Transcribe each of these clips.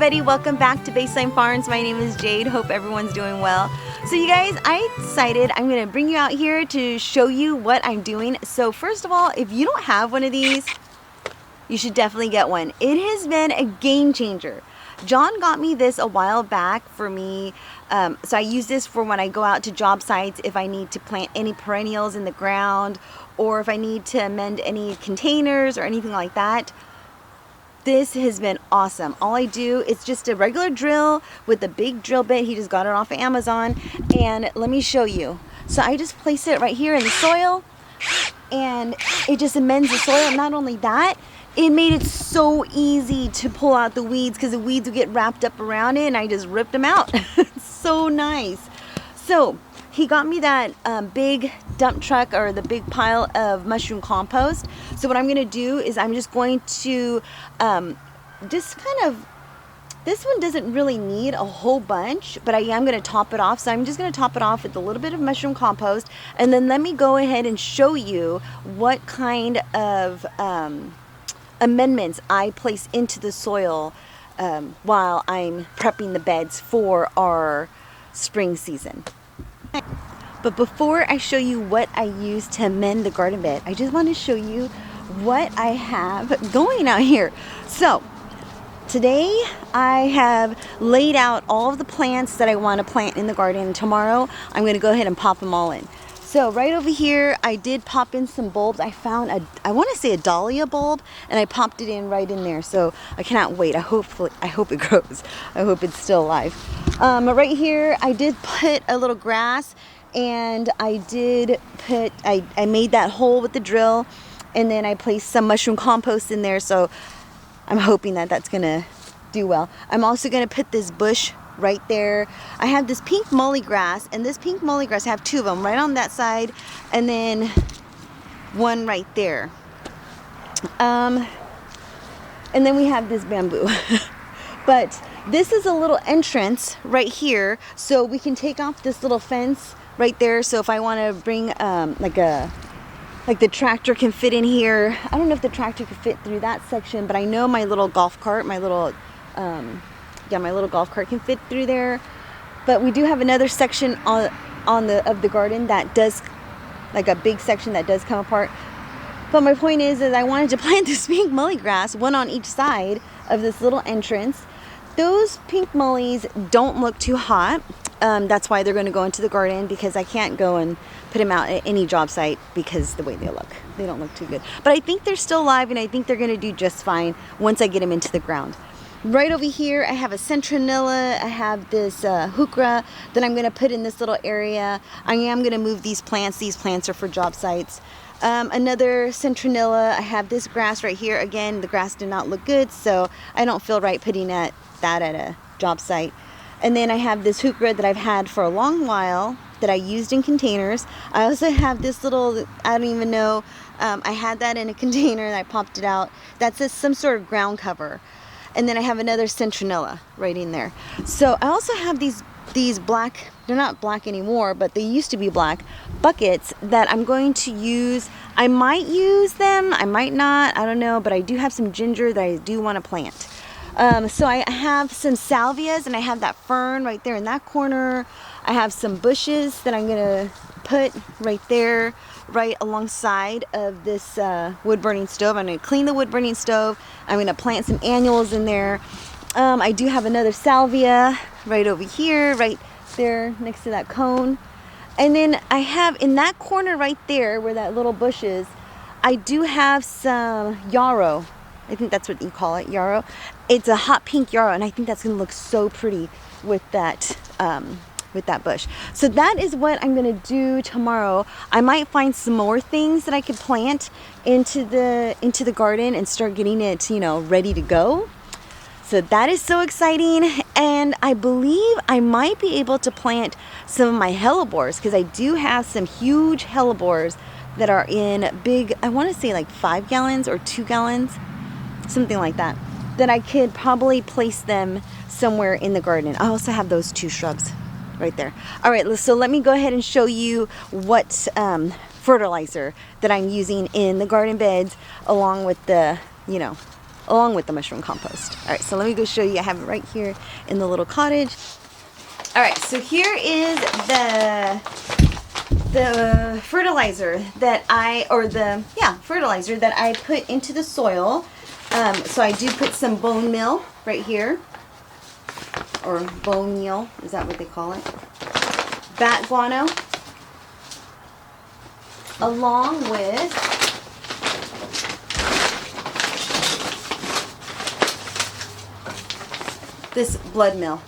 everybody, welcome back to Baseline Farms. My name is Jade. Hope everyone's doing well. So you guys, I decided I'm gonna bring you out here to show you what I'm doing. So first of all, if you don't have one of these, you should definitely get one. It has been a game changer. John got me this a while back for me. So I use this for when I go out to job sites, if I need to plant any perennials in the ground, or if I need to amend any containers or anything like that. This has been awesome. All I do is just a regular drill with a big drill bit. He just got it off of Amazon. And let me show you. So I just place it right here in the soil and it just amends the soil. And not only that, it made it so easy to pull out the weeds because the weeds would get wrapped up around it and I just ripped them out. It's so nice. So he got me that big dump truck, or the big pile of mushroom compost. So what I'm gonna do is I'm just going to this one doesn't really need a whole bunch, but I am gonna top it off. So I'm just gonna top it off with a little bit of mushroom compost, and then let me go ahead and show you what kind of amendments I place into the soil while I'm prepping the beds for our spring season. But before I show you what I use to amend the garden bed, I just want to show you what I have going out here. So today I have laid out all of the plants that I want to plant in the garden. Tomorrow I'm going to go ahead and pop them all in. So right over here I did pop in some bulbs. I found I want to say a dahlia bulb, and I popped it in right in there. So I cannot wait. I hope it grows. I hope it's still alive. Right here I did put a little grass, and I made that hole with the drill, and then I placed some mushroom compost in there. So I'm hoping that that's gonna do well. I'm also gonna put this bush right there. I have this pink mully grass, and this pink mully grass, I have two of them right on that side, and then one right there. And then we have this bamboo. But this is a little entrance right here, so we can take off this little fence right there. So if I want to bring like the tractor can fit in here. I don't know if the tractor could fit through that section, but I know my little golf cart, my little golf cart can fit through there. But we do have another section of the garden that does, like a big section that does come apart. But my point is I wanted to plant this pink mully grass, one on each side of this little entrance. Those pink mullies don't look too hot. That's why they're going to go into the garden, because I can't go and put them out at any job site because the way they look. They don't look too good. But I think they're still alive, and I think they're going to do just fine once I get them into the ground. Right over here, I have a centronilla. I have this heuchera that I'm going to put in this little area. I am going to move these plants. These plants are for job sites. Another centronilla. I have this grass right here. Again, the grass did not look good, so I don't feel right putting that at a job site. And then I have this heuchera that I've had for a long while that I used in containers. I also have this little, I don't even know, I had that in a container and I popped it out. That's some sort of ground cover. And then I have another centronilla right in there. So I also have these black, they're not black anymore, but they used to be black buckets that I'm going to use. I might use them, I might not, I don't know, but I do have some ginger that I do want to plant. So I have some salvias, and I have that fern right there in that corner. I have some bushes that I'm gonna put right there, right alongside of this wood burning stove. I'm gonna clean the wood burning stove. I'm gonna plant some annuals in there. I do have another salvia right over here, right there next to that cone. And then I have in that corner right there where that little bush is, I do have some yarrow. I think that's what you call it, yarrow. It's a hot pink yarrow, and I think that's gonna look so pretty with that bush. So that is what I'm gonna do tomorrow. I might find some more things that I could plant into the garden and start getting it, ready to go. So that is so exciting, and I believe I might be able to plant some of my hellebores, because I do have some huge hellebores that are in big, I want to say like 5 gallons or 2 gallons, something like that I could probably place them somewhere in the garden. I also have those 2 shrubs right there. All right, so let me go ahead and show you what fertilizer that I'm using in the garden beds, along with the along with the mushroom compost. All right, so let me go show you. I have it right here in the little cottage. All right, so here is the fertilizer that fertilizer that I put into the soil. So I do put some bone meal right here, or bone meal, is that what they call it? Bat guano, along with this blood meal.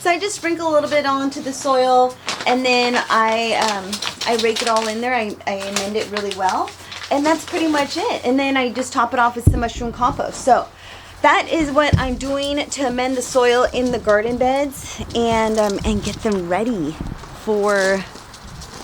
So I just sprinkle a little bit onto the soil, and then I rake it all in there. I amend it really well, and that's pretty much it. And then I just top it off with some mushroom compost. So that is what I'm doing to amend the soil in the garden beds and get them ready for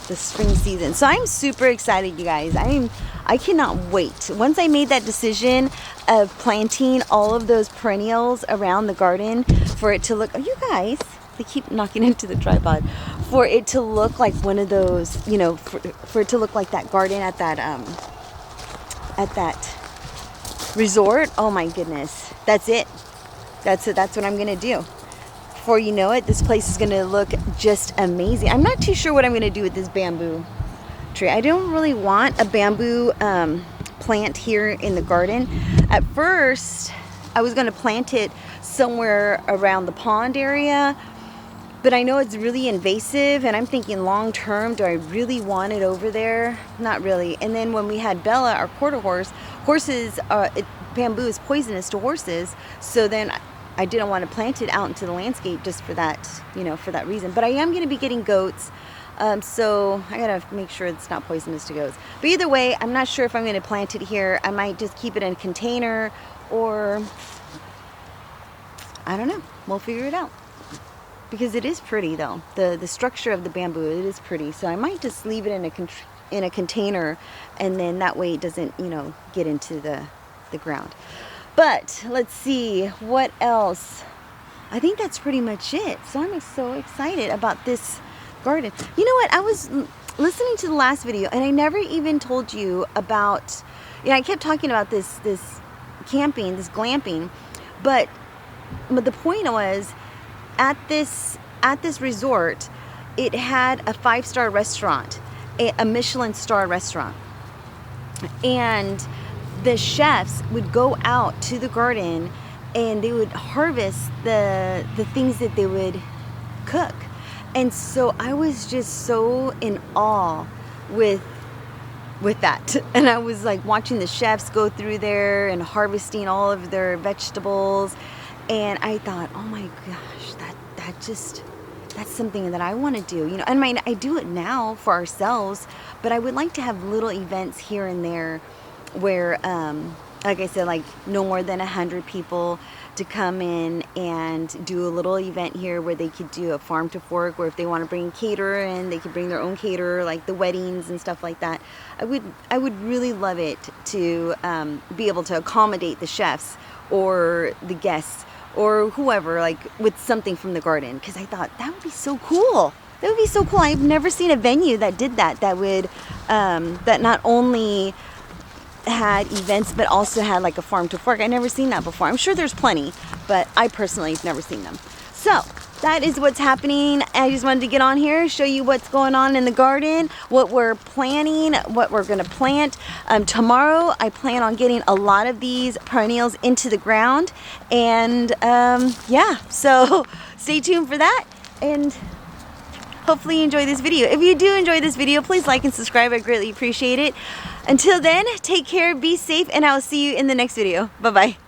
the spring season. So I'm super excited, you guys. I cannot wait. Once I made that decision of planting all of those perennials around the garden for it to look, oh, you guys, they keep knocking into the tripod, for it to look like one of those, you know, for it to look like that garden at that resort. Oh my goodness, that's it. That's what I'm gonna do. Before you know it, this place is gonna look just amazing. I'm not too sure what I'm gonna do with this bamboo tree. I don't really want a bamboo plant here in the garden. At first, I was gonna plant it somewhere around the pond area, but I know it's really invasive, and I'm thinking long term, do I really want it over there? Not really. And then when we had Bella, our quarter horse, bamboo is poisonous to horses, so then I didn't want to plant it out into the landscape just for that, you know, for that reason. But I am going to be getting goats, so I got to make sure it's not poisonous to goats. But either way, I'm not sure if I'm going to plant it here. I might just keep it in a container, or I don't know. We'll figure it out. Because it is pretty though. The structure of the bamboo, it is pretty. So I might just leave it in a container, and then that way it doesn't, you know, get into the ground. But let's see what else. I think that's pretty much it. So I'm so excited about this garden. You know what? I was listening to the last video, and I never even told you about, you know, I kept talking about this camping, this glamping, but the point was, at this resort, it had a 5-star restaurant, a Michelin star restaurant, and the chefs would go out to the garden and they would harvest the things that they would cook. And so I was just so in awe with that. And I was like watching the chefs go through there and harvesting all of their vegetables. And I thought, oh my gosh, that's something that I want to do. You know, and I do it now for ourselves, but I would like to have little events here and there where, like I said, like no more than 100 people to come in and do a little event here where they could do a farm to fork, or if they want to bring a caterer in, they could bring their own caterer, like the weddings and stuff like that. I would really love it to be able to accommodate the chefs or the guests or whoever, like with something from the garden, because I thought that would be so cool. That would be so cool. I've never seen a venue that did that. That would that not only had events but also had like a farm to fork. I've never seen that before. I'm sure there's plenty, but I personally have never seen them. So that is what's happening. I just wanted to get on here, show you what's going on in the garden, what we're planning, what we're going to plant. Tomorrow I plan on getting a lot of these perennials into the ground, and yeah, so stay tuned for that, and hopefully you enjoy this video. If you do enjoy this video, please like and subscribe. I greatly appreciate it. Until then, take care, be safe, and I will see you in the next video. Bye-bye.